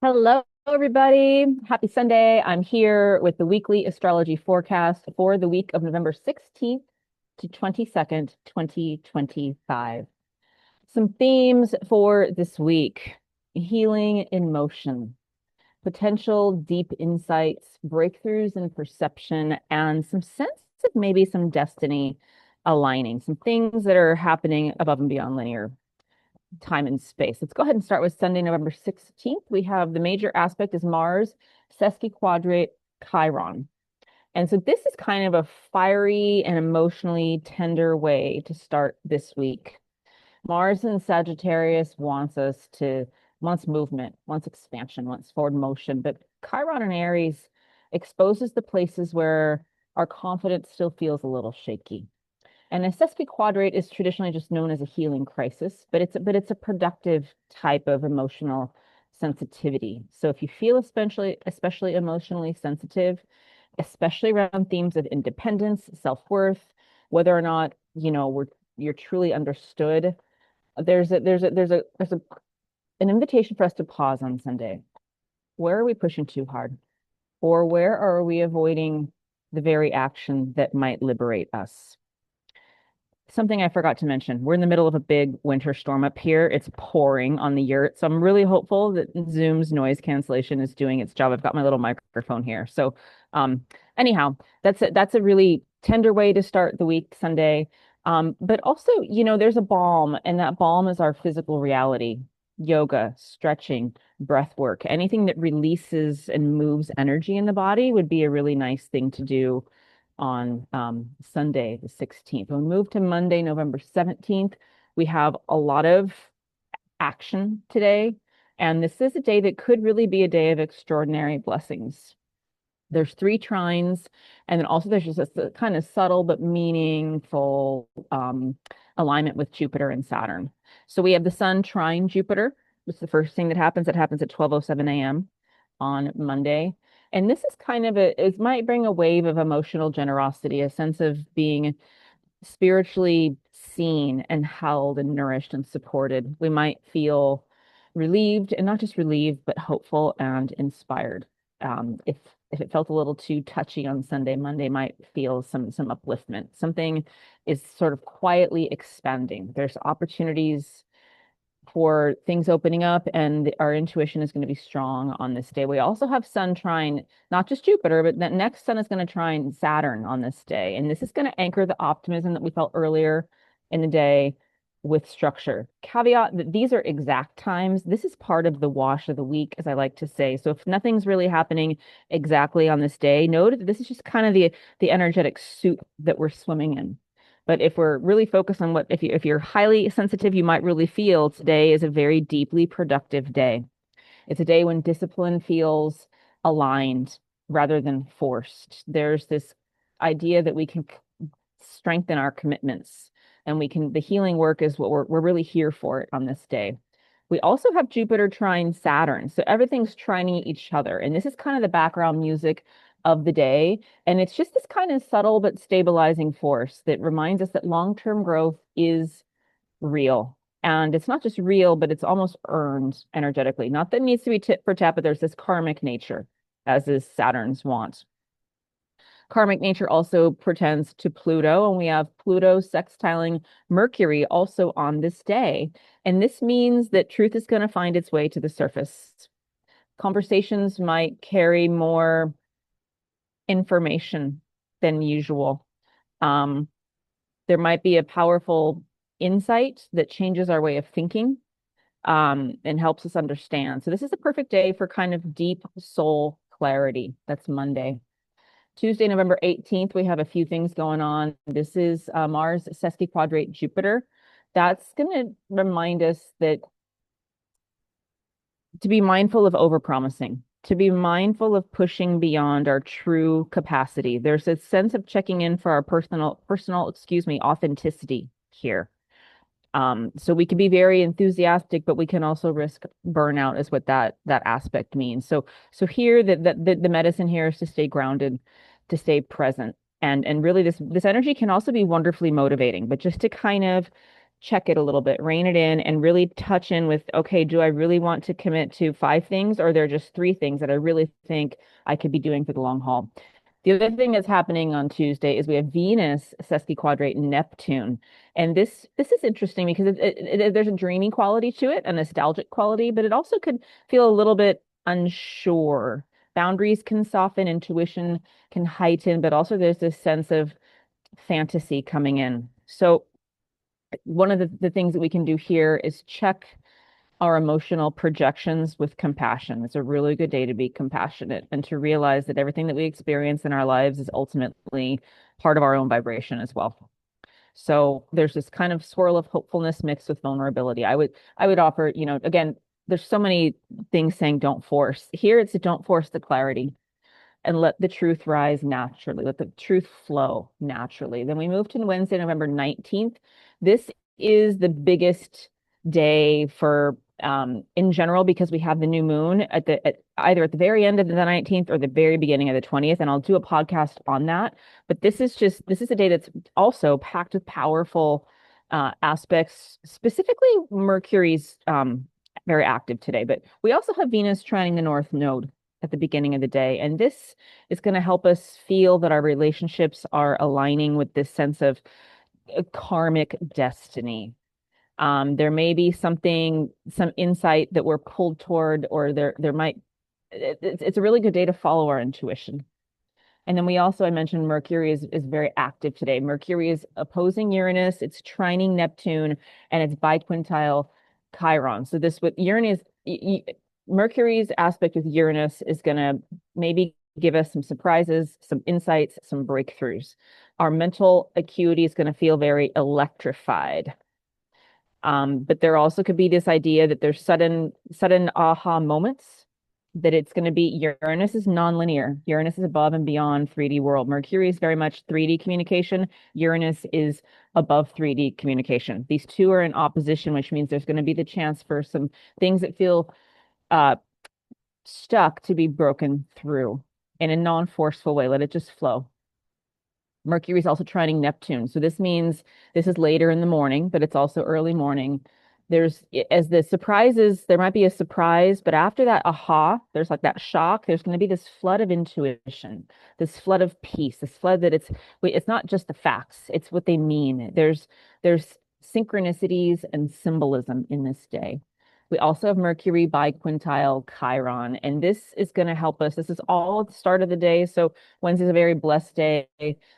Hello, everybody. Happy Sunday. I'm here with the weekly astrology forecast for the week of November 16th to 22nd, 2025. Some themes for this week: healing in motion, potential deep insights, breakthroughs in perception, and some sense of maybe some destiny aligning, some things that are happening above and beyond linear time and space. Let's go ahead and start with Sunday, November 16th. We have the major aspect is Mars sesquiquadrate Chiron. And so this is kind of a fiery and emotionally tender way to start this week. Mars in Sagittarius wants movement, wants expansion, wants forward motion, but Chiron in Aries exposes the places where our confidence still feels a little shaky. And a sesquiquadrate is traditionally just known as a healing crisis, but it's a productive type of emotional sensitivity. So if you feel especially emotionally sensitive, especially around themes of independence, self-worth, whether or not, you're truly understood, there's an invitation for us to pause on Sunday. Where are we pushing too hard? Or where are we avoiding the very action that might liberate us? Something I forgot to mention. We're in the middle of a big winter storm up here. It's pouring on the yurt. So I'm really hopeful that Zoom's noise cancellation is doing its job. I've got my little microphone here. So anyhow, that's a really tender way to start the week, Sunday. But also, there's a balm, and that balm is our physical reality. Yoga, stretching, breath work, anything that releases and moves energy in the body would be a really nice thing to do on Sunday, the 16th. When we move to Monday, November 17th, we have a lot of action today. And this is a day that could really be a day of extraordinary blessings. There's three trines, and then also there's just a kind of subtle but meaningful alignment with Jupiter and Saturn. So we have the Sun trine Jupiter. It's the first thing that happens. It happens at 12:07 a.m. on Monday. And this is kind of it might bring a wave of emotional generosity, a sense of being spiritually seen and held and nourished and supported. We might feel relieved, and not just relieved, but hopeful and inspired. If it felt a little too touchy on Sunday, Monday might feel some upliftment. Something is sort of quietly expanding. There's opportunities for things opening up, and our intuition is going to be strong on this day. We also have Sun trine, not just Jupiter, but that next Sun is going to trine Saturn on this day. And this is going to anchor the optimism that we felt earlier in the day with structure. Caveat that these are exact times. This is part of the wash of the week, as I like to say. So if nothing's really happening exactly on this day, note that this is just kind of the energetic soup that we're swimming in. But if we're really focused on if you're highly sensitive, you might really feel today is a very deeply productive day. It's a day when discipline feels aligned rather than forced. There's this idea that we can strengthen our commitments, and the healing work is what we're really here for it on this day. We also have Jupiter trine Saturn. So everything's trining each other. And this is kind of the background music of the day. And it's just this kind of subtle but stabilizing force that reminds us that long-term growth is real. And it's not just real, but it's almost earned energetically. Not that it needs to be tit for tat, but there's this karmic nature, as is Saturn's want. Karmic nature also pertains to Pluto, and we have Pluto sextiling Mercury also on this day. And this means that truth is going to find its way to the surface. Conversations might carry more information than usual. Um, there might be a powerful insight that changes our way of thinking, and helps us understand. So this is a perfect day for kind of deep soul clarity. That's Monday. Tuesday, November 18th, we have a few things going on. This is Mars sesquiquadrate Jupiter. That's going to remind us that to be mindful of overpromising, to be mindful of pushing beyond our true capacity. There's a sense of checking in for our authenticity here. So we can be very enthusiastic, but we can also risk burnout, is what that aspect means. So here the medicine here is to stay grounded, to stay present. And really this energy can also be wonderfully motivating, but just to kind of check it a little bit, rein it in, and really touch in with, okay, do I really want to commit to 5 things, or are there just 3 things that I really think I could be doing for the long haul? The other thing that's happening on Tuesday is we have Venus sesquiquadrate Neptune, and this is interesting because there's a dreamy quality to it, a nostalgic quality, but it also could feel a little bit unsure. Boundaries can soften, intuition can heighten, but also there's this sense of fantasy coming in. So one of the things that we can do here is check our emotional projections with compassion. It's a really good day to be compassionate and to realize that everything that we experience in our lives is ultimately part of our own vibration as well. So there's this kind of swirl of hopefulness mixed with vulnerability. I would offer, again, there's so many things saying don't force. Here it's don't force the clarity and let the truth rise naturally, let the truth flow naturally. Then we move to Wednesday, November 19th. This is the biggest day for in general because we have the new moon either at the very end of the 19th or the very beginning of the 20th, and I'll do a podcast on that. But this is a day that's also packed with powerful aspects. Specifically, Mercury's very active today, but we also have Venus trining the North Node at the beginning of the day. And this is going to help us feel that our relationships are aligning with this sense of karmic destiny. There may be some insight that we're pulled toward, or there might, it's a really good day to follow our intuition. And then we also, I mentioned Mercury is very active today. Mercury is opposing Uranus, it's trining Neptune, and it's biquintile Chiron. So this with Uranus, Mercury's aspect with Uranus is going to maybe give us some surprises, some insights, some breakthroughs. Our mental acuity is going to feel very electrified. But there also could be this idea that there's sudden aha moments, that it's going to be Uranus is nonlinear. Uranus is above and beyond 3D world. Mercury is very much 3D communication. Uranus is above 3D communication. These two are in opposition, which means there's going to be the chance for some things that feel uh, stuck to be broken through in a non-forceful way. Let it just flow. Mercury is also trining Neptune. So this means this is later in the morning, but it's also early morning. There's, as the surprises, there might be a surprise, but after that aha, there's like that shock, there's going to be this flood of intuition, this flood of peace, this flood that it's not just the facts, it's what they mean. There's synchronicities and symbolism in this day. We also have Mercury biquintile Chiron, and this is going to help us. This is all at the start of the day. So Wednesday is a very blessed day.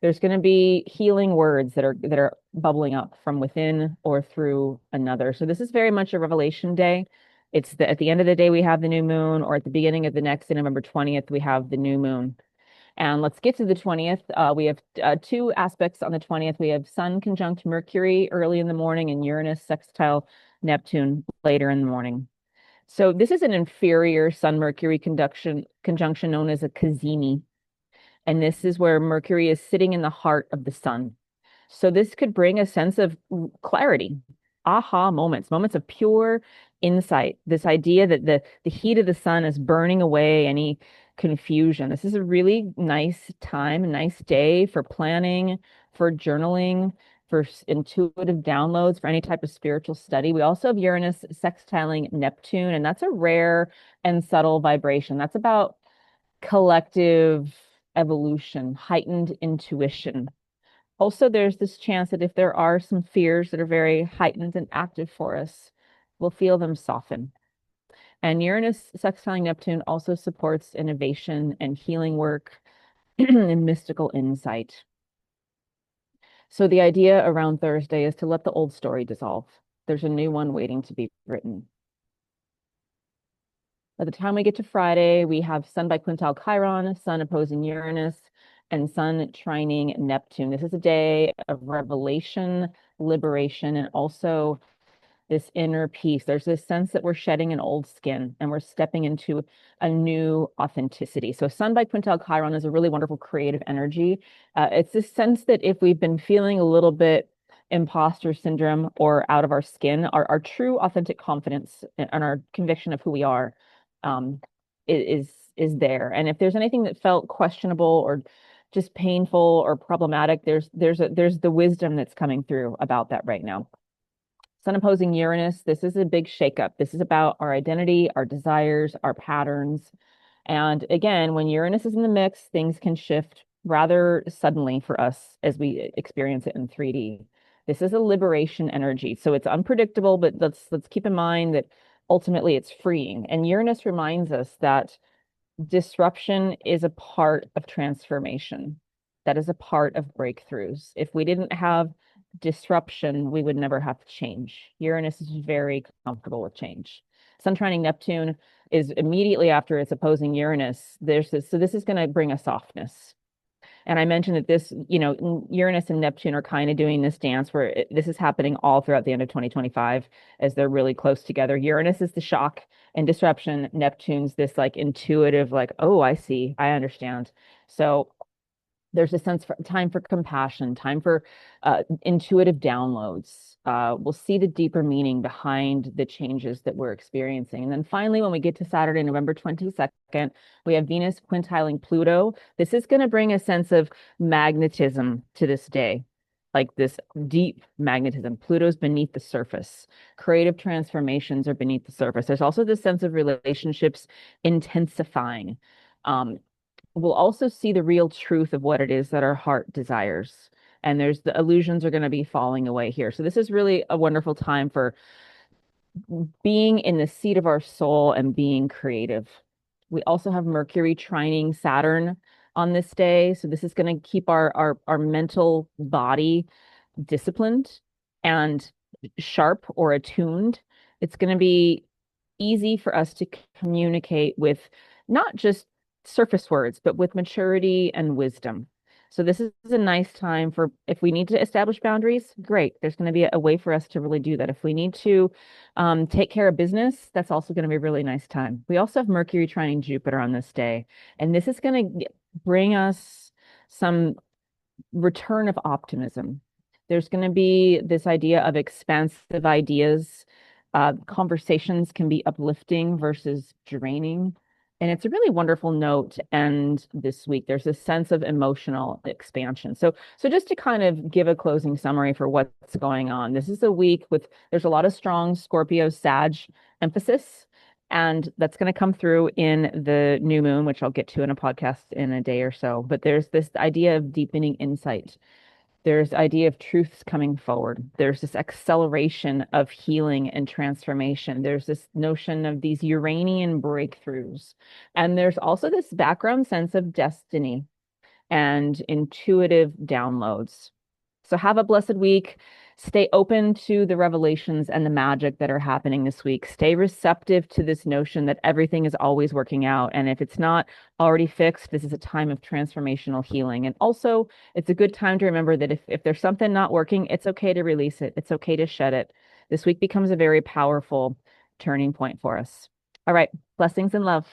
There's going to be healing words that are bubbling up from within or through another. So this is very much a revelation day. At the end of the day we have the new moon, or at the beginning of the next, November 20th, we have the new moon. And let's get to the 20th. We have 2 aspects on the 20th. We have Sun conjunct Mercury early in the morning and Uranus sextile Neptune later in the morning. So this is an inferior Sun-Mercury conjunction known as a cazimi. And this is where Mercury is sitting in the heart of the sun. So this could bring a sense of clarity, aha moments of pure insight. This idea that the heat of the sun is burning away any confusion. This is a really nice time, a nice day for planning, for journaling, for intuitive downloads, for any type of spiritual study. We also have Uranus sextiling Neptune, and that's a rare and subtle vibration. That's about collective evolution, heightened intuition. Also, there's this chance that if there are some fears that are very heightened and active for us, we'll feel them soften. And Uranus sextiling Neptune also supports innovation and healing work and mystical insight. So the idea around Thursday is to let the old story dissolve. There's a new one waiting to be written. By the time we get to Friday, we have Sun biquintile Chiron, Sun opposing Uranus, and Sun trining Neptune. This is a day of revelation, liberation, and also this inner peace. There's this sense that we're shedding an old skin and we're stepping into a new authenticity. So Sun biquintile Chiron is a really wonderful creative energy. It's this sense that if we've been feeling a little bit imposter syndrome or out of our skin, our true authentic confidence and our conviction of who we are um, is there. And if there's anything that felt questionable or just painful or problematic, there's the wisdom that's coming through about that right now. Sun opposing Uranus, this is a big shakeup. This is about our identity, our desires, our patterns. And again, when Uranus is in the mix, things can shift rather suddenly for us as we experience it in 3D. This is a liberation energy. So it's unpredictable, but let's keep in mind that ultimately it's freeing. And Uranus reminds us that disruption is a part of transformation. That is a part of breakthroughs. If we didn't have disruption, we would never have change. Uranus is very comfortable with change. Sun trining Neptune is immediately after it's opposing Uranus. So this is going to bring a softness. And I mentioned that Uranus and Neptune are kind of doing this dance where this is happening all throughout the end of 2025 as they're really close together. Uranus is the shock and disruption. Neptune's this like intuitive, like, oh, I see, I understand. So there's a sense for time for compassion, time for intuitive downloads. We'll see the deeper meaning behind the changes that we're experiencing. And then finally, when we get to Saturday, November 22nd, we have Venus quintiling Pluto. This is going to bring a sense of magnetism to this day, like this deep magnetism. Pluto's beneath the surface. Creative transformations are beneath the surface. There's also this sense of relationships intensifying. Um, we'll also see the real truth of what it is that our heart desires. And there's the illusions are going to be falling away here. So this is really a wonderful time for being in the seat of our soul and being creative. We also have Mercury trining Saturn on this day. So this is going to keep our mental body disciplined and sharp or attuned. It's going to be easy for us to communicate with not just surface words, but with maturity and wisdom. So this is a nice time for if we need to establish boundaries, great. There's going to be a way for us to really do that. If we need to take care of business, that's also going to be a really nice time. We also have Mercury trining Jupiter on this day, and this is going to bring us some return of optimism. There's going to be this idea of expansive ideas. Conversations can be uplifting versus draining. And it's a really wonderful note. And this week, there's a sense of emotional expansion. So just to kind of give a closing summary for what's going on, this is a week with there's a lot of strong Scorpio Sag emphasis. And that's going to come through in the new moon, which I'll get to in a podcast in a day or so. But there's this idea of deepening insight. There's the idea of truths coming forward. There's this acceleration of healing and transformation. There's this notion of these Uranian breakthroughs. And there's also this background sense of destiny and intuitive downloads. So have a blessed week. Stay open to the revelations and the magic that are happening this week. Stay receptive to this notion that everything is always working out. And if it's not already fixed, this is a time of transformational healing. And also, it's a good time to remember that if there's something not working, it's okay to release it. It's okay to shed it. This week becomes a very powerful turning point for us. All right. Blessings and love.